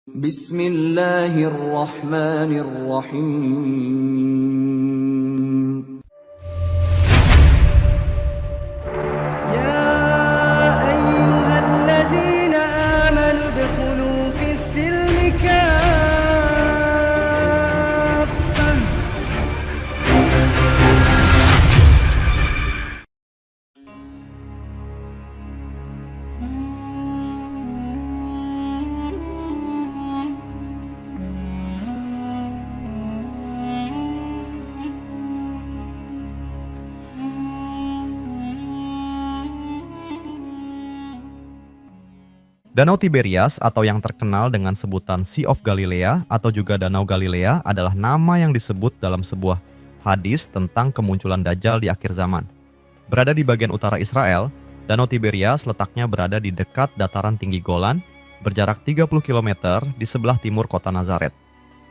Bismillahirrahmanirrahim. يا أيها الذين آمنوا ادخلوا في السلم كافة. Danau Tiberias atau yang terkenal dengan sebutan Sea of Galilee atau juga Danau Galilea adalah nama yang disebut dalam sebuah hadis tentang kemunculan Dajjal di akhir zaman. Berada di bagian utara Israel, Danau Tiberias letaknya berada di dekat dataran tinggi Golan, berjarak 30 km di sebelah timur kota Nazaret.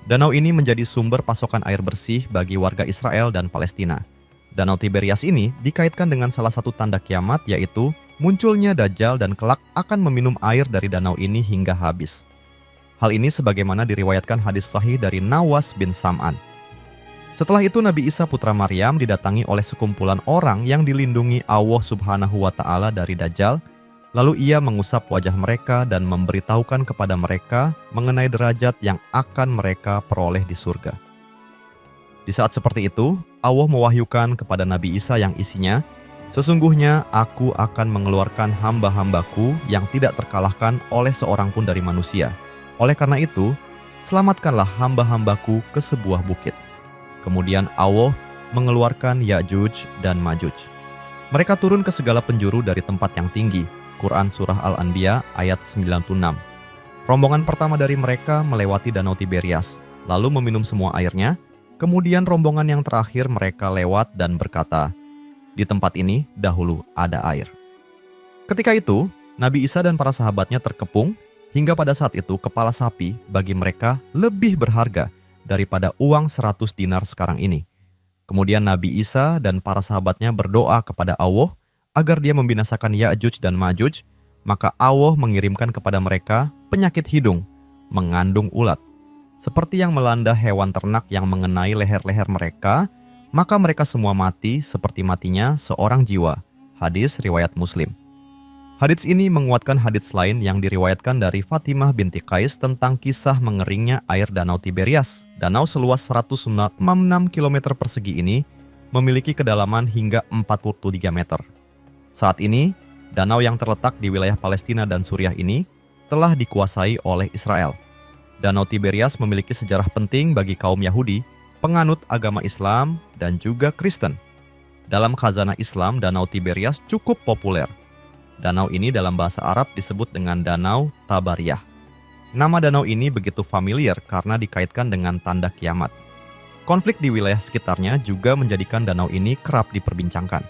Danau ini menjadi sumber pasokan air bersih bagi warga Israel dan Palestina. Danau Tiberias ini dikaitkan dengan salah satu tanda kiamat, yaitu munculnya Dajjal dan kelak akan meminum air dari danau ini hingga habis. Hal ini sebagaimana diriwayatkan hadis sahih dari Nawas bin Sam'an. Setelah itu Nabi Isa putra Maryam didatangi oleh sekumpulan orang yang dilindungi Allah Subhanahu wa Ta'ala dari Dajjal, lalu ia mengusap wajah mereka dan memberitahukan kepada mereka mengenai derajat yang akan mereka peroleh di surga. Di saat seperti itu, Allah mewahyukan kepada Nabi Isa yang isinya, "Sesungguhnya aku akan mengeluarkan hamba-hambaku yang tidak terkalahkan oleh seorang pun dari manusia. Oleh karena itu, selamatkanlah hamba-hambaku ke sebuah bukit." Kemudian Allah mengeluarkan Ya'juj dan Ma'juj. Mereka turun ke segala penjuru dari tempat yang tinggi. Quran Surah Al-Anbiya ayat 96. Rombongan pertama dari mereka melewati Danau Tiberias, lalu meminum semua airnya. Kemudian rombongan yang terakhir mereka lewat dan berkata, "Di tempat ini dahulu ada air." Ketika itu, Nabi Isa dan para sahabatnya terkepung, hingga pada saat itu kepala sapi bagi mereka lebih berharga daripada uang 100 dinar sekarang ini. Kemudian Nabi Isa dan para sahabatnya berdoa kepada Allah agar dia membinasakan Ya'juj dan Ma'juj, maka Allah mengirimkan kepada mereka penyakit hidung, mengandung ulat. Seperti yang melanda hewan ternak yang mengenai leher-leher mereka, maka mereka semua mati seperti matinya seorang jiwa. Hadis riwayat Muslim. Hadis ini menguatkan hadis lain yang diriwayatkan dari Fatimah binti Qais tentang kisah mengeringnya air Danau Tiberias. Danau seluas 106 km persegi ini memiliki kedalaman hingga 43 meter. Saat ini, danau yang terletak di wilayah Palestina dan Suriah ini telah dikuasai oleh Israel. Danau Tiberias memiliki sejarah penting bagi kaum Yahudi, penganut agama Islam, dan juga Kristen. Dalam khazanah Islam, Danau Tiberias cukup populer. Danau ini dalam bahasa Arab disebut dengan Danau Tabariyah. Nama danau ini begitu familiar karena dikaitkan dengan tanda kiamat. Konflik di wilayah sekitarnya juga menjadikan danau ini kerap diperbincangkan.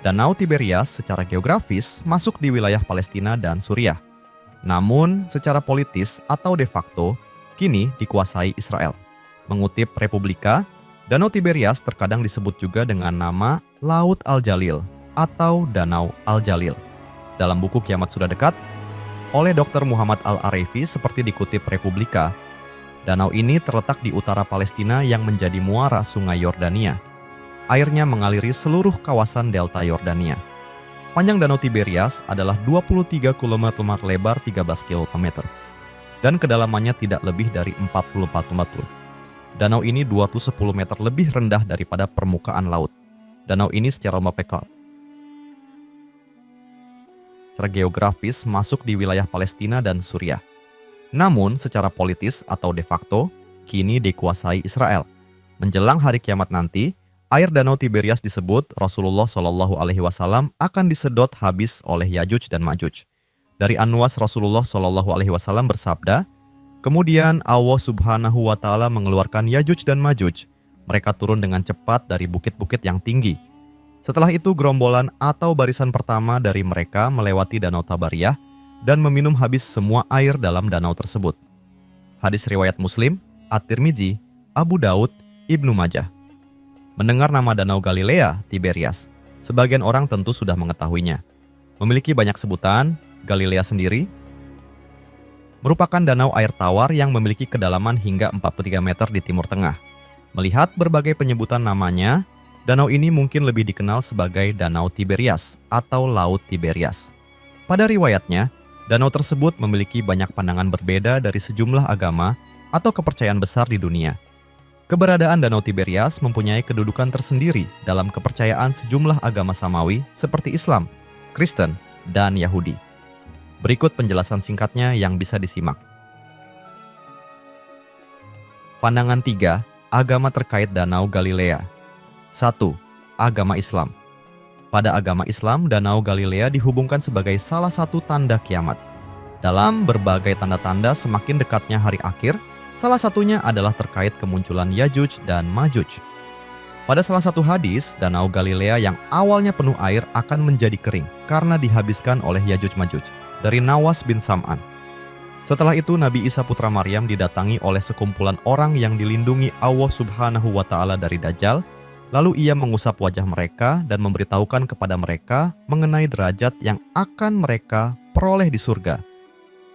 Danau Tiberias secara geografis masuk di wilayah Palestina dan Suriah. Namun, secara politis atau de facto, kini dikuasai Israel. Mengutip Republika, Danau Tiberias terkadang disebut juga dengan nama Laut Al-Jalil atau Danau Al-Jalil. Dalam buku Kiamat Sudah Dekat, oleh Dr. Muhammad Al-Arifi seperti dikutip Republika, danau ini terletak di utara Palestina yang menjadi muara sungai Yordania. Airnya mengaliri seluruh kawasan delta Yordania. Panjang Danau Tiberias adalah 23 km lebar 13 km. Dan kedalamannya tidak lebih dari 44 km. Danau ini 210 meter lebih rendah daripada permukaan laut. Danau ini secara geografis masuk di wilayah Palestina dan Suriah. Namun secara politis atau de facto, kini dikuasai Israel. Menjelang hari kiamat nanti, air Danau Tiberias disebut Rasulullah SAW akan disedot habis oleh Ya'juj dan Ma'juj. Dari An-Nuwas Rasulullah SAW bersabda, "Kemudian Allah Subhanahu wa Ta'ala mengeluarkan Ya'juj dan Ma'juj. Mereka turun dengan cepat dari bukit-bukit yang tinggi. Setelah itu gerombolan atau barisan pertama dari mereka melewati Danau Tabariyah dan meminum habis semua air dalam danau tersebut." Hadis riwayat Muslim, At-Tirmidzi, Abu Daud, Ibnu Majah. Mendengar nama Danau Galilea, Tiberias, sebagian orang tentu sudah mengetahuinya. Memiliki banyak sebutan, Galilea sendiri merupakan danau air tawar yang memiliki kedalaman hingga 43 meter di Timur Tengah. Melihat berbagai penyebutan namanya, danau ini mungkin lebih dikenal sebagai Danau Tiberias atau Laut Tiberias. Pada riwayatnya, danau tersebut memiliki banyak pandangan berbeda dari sejumlah agama atau kepercayaan besar di dunia. Keberadaan Danau Tiberias mempunyai kedudukan tersendiri dalam kepercayaan sejumlah agama samawi seperti Islam, Kristen, dan Yahudi. Berikut penjelasan singkatnya yang bisa disimak. Pandangan 3, agama terkait Danau Galilea. 1. Agama Islam. Pada agama Islam, Danau Galilea dihubungkan sebagai salah satu tanda kiamat. Dalam berbagai tanda-tanda semakin dekatnya hari akhir, salah satunya adalah terkait kemunculan Yajuj dan Majuj. Pada salah satu hadis, Danau Galilea yang awalnya penuh air akan menjadi kering karena dihabiskan oleh Yajuj Majuj dari Nawas bin Sam'an. Setelah itu Nabi Isa putra Maryam didatangi oleh sekumpulan orang yang dilindungi Allah Subhanahu wa Ta'ala dari Dajjal, lalu ia mengusap wajah mereka dan memberitahukan kepada mereka mengenai derajat yang akan mereka peroleh di surga.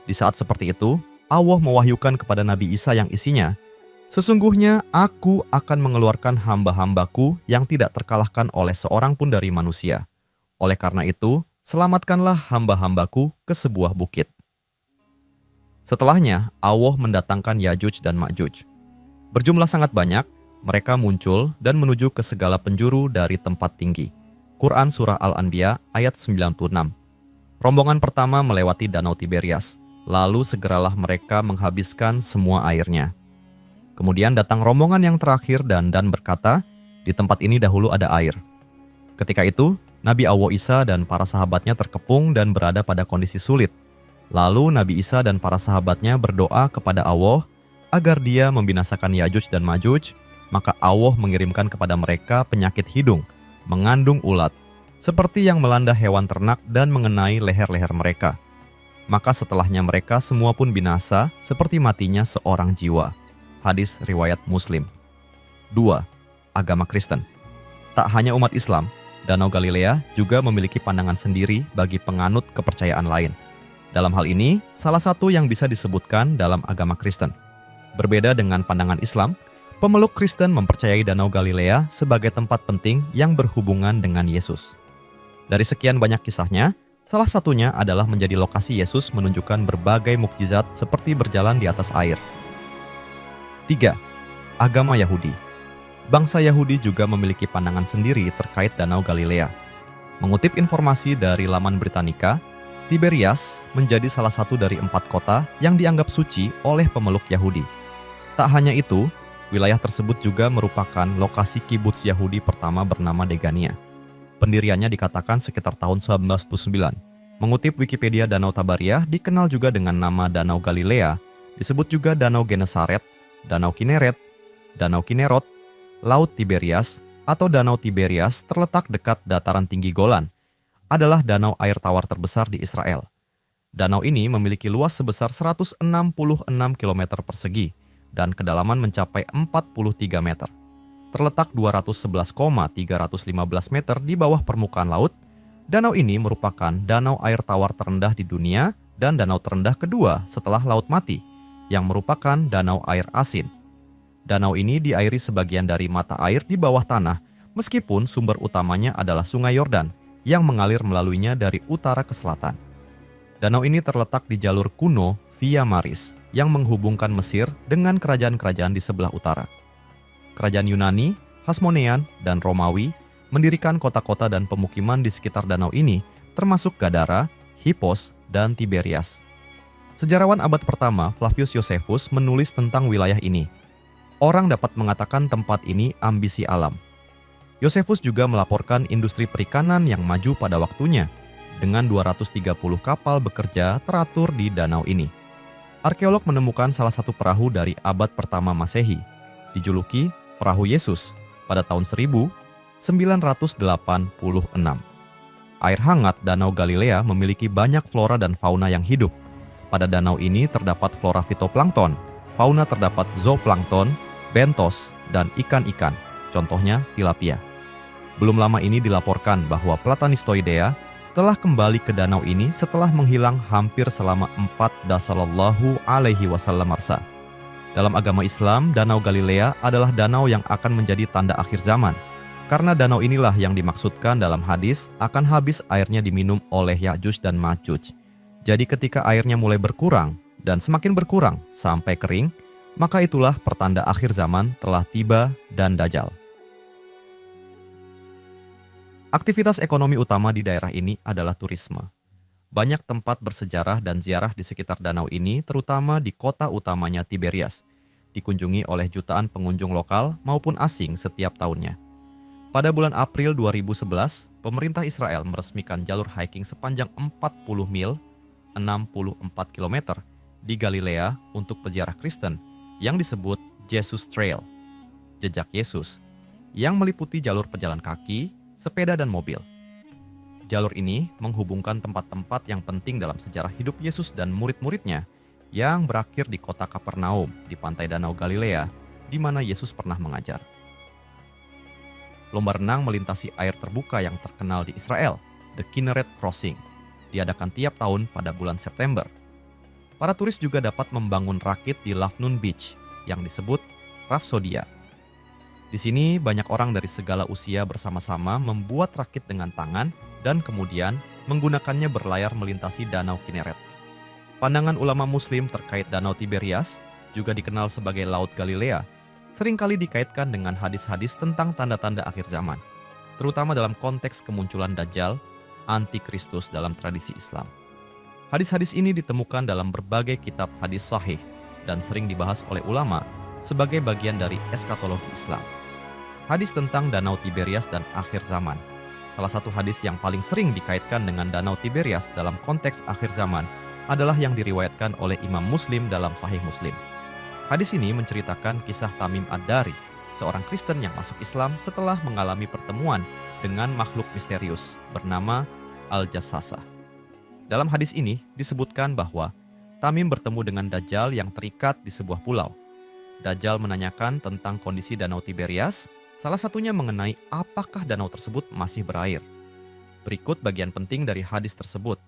Di saat seperti itu, Allah mewahyukan kepada Nabi Isa yang isinya, "Sesungguhnya aku akan mengeluarkan hamba-hambaku yang tidak terkalahkan oleh seorang pun dari manusia. Oleh karena itu, selamatkanlah hamba-hambaku ke sebuah bukit." Setelahnya, Allah mendatangkan Yajuj dan Majuj. Berjumlah sangat banyak, mereka muncul dan menuju ke segala penjuru dari tempat tinggi. Quran Surah Al-Anbiya ayat 96. Rombongan pertama melewati Danau Tiberias, lalu segeralah mereka menghabiskan semua airnya. Kemudian datang rombongan yang terakhir dan berkata, "Di tempat ini dahulu ada air." Ketika itu, Nabi Allah Isa dan para sahabatnya terkepung dan berada pada kondisi sulit. Lalu Nabi Isa dan para sahabatnya berdoa kepada Allah agar dia membinasakan Yajuj dan Majuj, maka Allah mengirimkan kepada mereka penyakit hidung, mengandung ulat, seperti yang melanda hewan ternak dan mengenai leher-leher mereka. Maka setelahnya mereka semua pun binasa seperti matinya seorang jiwa. Hadis riwayat Muslim. 2. Agama Kristen. Tak hanya umat Islam, Danau Galilea juga memiliki pandangan sendiri bagi penganut kepercayaan lain. Dalam hal ini, salah satu yang bisa disebutkan dalam agama Kristen. Berbeda dengan pandangan Islam, pemeluk Kristen mempercayai Danau Galilea sebagai tempat penting yang berhubungan dengan Yesus. Dari sekian banyak kisahnya, salah satunya adalah menjadi lokasi Yesus menunjukkan berbagai mukjizat seperti berjalan di atas air. 3. Agama Yahudi. Bangsa Yahudi juga memiliki pandangan sendiri terkait Danau Galilea. Mengutip informasi dari laman Britannica, Tiberias menjadi salah satu dari 4 kota yang dianggap suci oleh pemeluk Yahudi. Tak hanya itu, wilayah tersebut juga merupakan lokasi kibuts Yahudi pertama bernama Degania. Pendiriannya dikatakan sekitar tahun 1909. Mengutip Wikipedia, Danau Tabariah dikenal juga dengan nama Danau Galilea, disebut juga Danau Genesaret, Danau Kineret, Danau Kinerot, Laut Tiberias, atau Danau Tiberias terletak dekat dataran tinggi Golan, adalah danau air tawar terbesar di Israel. Danau ini memiliki luas sebesar 166 km persegi dan kedalaman mencapai 43 meter. Terletak 211,315 meter di bawah permukaan laut, danau ini merupakan danau air tawar terendah di dunia dan danau terendah kedua setelah Laut Mati, yang merupakan danau air asin. Danau ini diairi sebagian dari mata air di bawah tanah, meskipun sumber utamanya adalah Sungai Yordan yang mengalir melaluinya dari utara ke selatan. Danau ini terletak di jalur kuno Via Maris yang menghubungkan Mesir dengan kerajaan-kerajaan di sebelah utara. Kerajaan Yunani, Hasmonean, dan Romawi mendirikan kota-kota dan pemukiman di sekitar danau ini, termasuk Gadara, Hippos, dan Tiberias. Sejarawan abad pertama Flavius Josephus menulis tentang wilayah ini. Orang dapat mengatakan tempat ini ambisi alam. Josephus juga melaporkan industri perikanan yang maju pada waktunya, dengan 230 kapal bekerja teratur di danau ini. Arkeolog menemukan salah satu perahu dari abad pertama Masehi, dijuluki Perahu Yesus, pada tahun 1986. Air hangat Danau Galilea memiliki banyak flora dan fauna yang hidup. Pada danau ini terdapat flora fitoplankton, fauna terdapat zooplankton, bentos, dan ikan-ikan, contohnya tilapia. Belum lama ini dilaporkan bahwa Platanistoidea, telah kembali ke danau ini setelah menghilang hampir selama 4 masa. Dalam agama Islam, Danau Galilea adalah danau yang akan menjadi tanda akhir zaman. Karena danau inilah yang dimaksudkan dalam hadis akan habis airnya diminum oleh Ya'juj dan Ma'juj. Jadi ketika airnya mulai berkurang dan semakin berkurang sampai kering, maka itulah pertanda akhir zaman telah tiba dan Dajjal. Aktivitas ekonomi utama di daerah ini adalah turisme. Banyak tempat bersejarah dan ziarah di sekitar danau ini, terutama di kota utamanya Tiberias, dikunjungi oleh jutaan pengunjung lokal maupun asing setiap tahunnya. Pada bulan April 2011, pemerintah Israel meresmikan jalur hiking sepanjang 40 mil, 64 km, di Galilea untuk peziarah Kristen yang disebut Jesus Trail, jejak Yesus, yang meliputi jalur pejalan kaki, sepeda, dan mobil. Jalur ini menghubungkan tempat-tempat yang penting dalam sejarah hidup Yesus dan murid-muridnya yang berakhir di kota Kapernaum di pantai Danau Galilea, di mana Yesus pernah mengajar. Lomba renang melintasi air terbuka yang terkenal di Israel, The Kinneret Crossing, diadakan tiap tahun pada bulan September. Para turis juga dapat membangun rakit di Lavnun Beach yang disebut Rhapsodia. Di sini banyak orang dari segala usia bersama-sama membuat rakit dengan tangan dan kemudian menggunakannya berlayar melintasi Danau Kinneret. Pandangan ulama Muslim terkait Danau Tiberias, juga dikenal sebagai Laut Galilea, seringkali dikaitkan dengan hadis-hadis tentang tanda-tanda akhir zaman, terutama dalam konteks kemunculan Dajjal, antikristus dalam tradisi Islam. Hadis-hadis ini ditemukan dalam berbagai kitab hadis sahih dan sering dibahas oleh ulama sebagai bagian dari eskatologi Islam. Hadis tentang Danau Tiberias dan akhir zaman. Salah satu hadis yang paling sering dikaitkan dengan Danau Tiberias dalam konteks akhir zaman adalah yang diriwayatkan oleh Imam Muslim dalam Sahih Muslim. Hadis ini menceritakan kisah Tamim Ad-Dari, seorang Kristen yang masuk Islam setelah mengalami pertemuan dengan makhluk misterius bernama Al-Jassasa. Dalam hadis ini disebutkan bahwa Tamim bertemu dengan Dajjal yang terikat di sebuah pulau. Dajjal menanyakan tentang kondisi Danau Tiberias, salah satunya mengenai apakah danau tersebut masih berair. Berikut bagian penting dari hadis tersebut.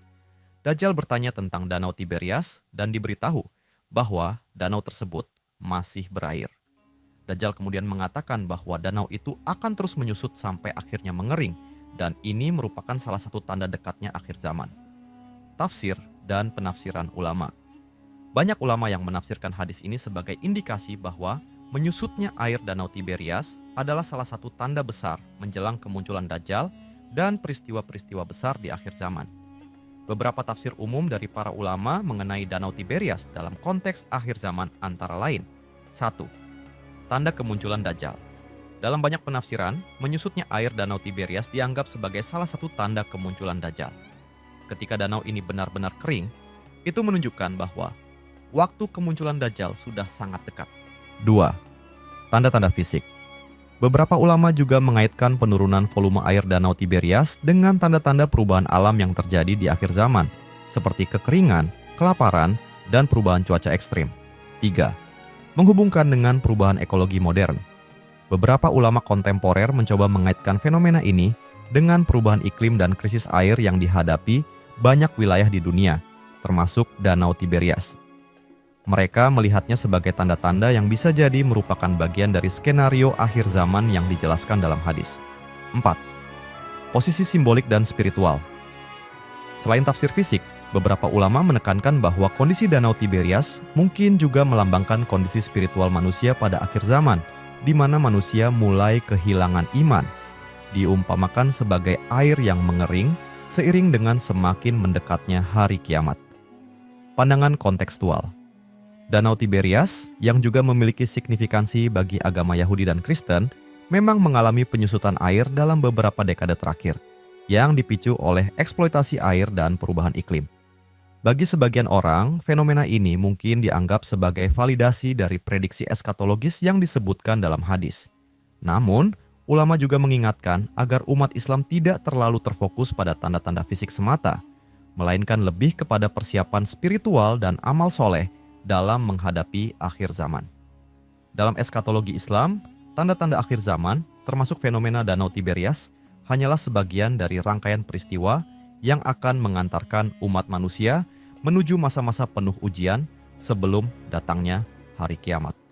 Dajjal bertanya tentang Danau Tiberias dan diberitahu bahwa danau tersebut masih berair. Dajjal kemudian mengatakan bahwa danau itu akan terus menyusut sampai akhirnya mengering, dan ini merupakan salah satu tanda dekatnya akhir zaman. Tafsir dan penafsiran ulama. Banyak ulama yang menafsirkan hadis ini sebagai indikasi bahwa menyusutnya air Danau Tiberias adalah salah satu tanda besar menjelang kemunculan Dajjal dan peristiwa-peristiwa besar di akhir zaman. Beberapa tafsir umum dari para ulama mengenai Danau Tiberias dalam konteks akhir zaman antara lain: 1. Tanda kemunculan Dajjal. Dalam banyak penafsiran, menyusutnya air Danau Tiberias dianggap sebagai salah satu tanda kemunculan Dajjal. Ketika danau ini benar-benar kering, itu menunjukkan bahwa waktu kemunculan Dajjal sudah sangat dekat. 2. Tanda-tanda fisik. Beberapa ulama juga mengaitkan penurunan volume air Danau Tiberias dengan tanda-tanda perubahan alam yang terjadi di akhir zaman, seperti kekeringan, kelaparan, dan perubahan cuaca ekstrim. 3. Menghubungkan dengan perubahan ekologi modern. Beberapa ulama kontemporer mencoba mengaitkan fenomena ini dengan perubahan iklim dan krisis air yang dihadapi banyak wilayah di dunia, termasuk Danau Tiberias. Mereka melihatnya sebagai tanda-tanda yang bisa jadi merupakan bagian dari skenario akhir zaman yang dijelaskan dalam hadis. 4. Posisi simbolik dan spiritual. Selain tafsir fisik, beberapa ulama menekankan bahwa kondisi Danau Tiberias mungkin juga melambangkan kondisi spiritual manusia pada akhir zaman, di mana manusia mulai kehilangan iman, diumpamakan sebagai air yang mengering seiring dengan semakin mendekatnya hari kiamat. Pandangan kontekstual. Danau Tiberias, yang juga memiliki signifikansi bagi agama Yahudi dan Kristen, memang mengalami penyusutan air dalam beberapa dekade terakhir, yang dipicu oleh eksploitasi air dan perubahan iklim. Bagi sebagian orang, fenomena ini mungkin dianggap sebagai validasi dari prediksi eskatologis yang disebutkan dalam hadis. Namun, ulama juga mengingatkan agar umat Islam tidak terlalu terfokus pada tanda-tanda fisik semata, melainkan lebih kepada persiapan spiritual dan amal soleh dalam menghadapi akhir zaman. Dalam eskatologi Islam, tanda-tanda akhir zaman, termasuk fenomena Danau Tiberias, hanyalah sebagian dari rangkaian peristiwa yang akan mengantarkan umat manusia menuju masa-masa penuh ujian sebelum datangnya hari kiamat.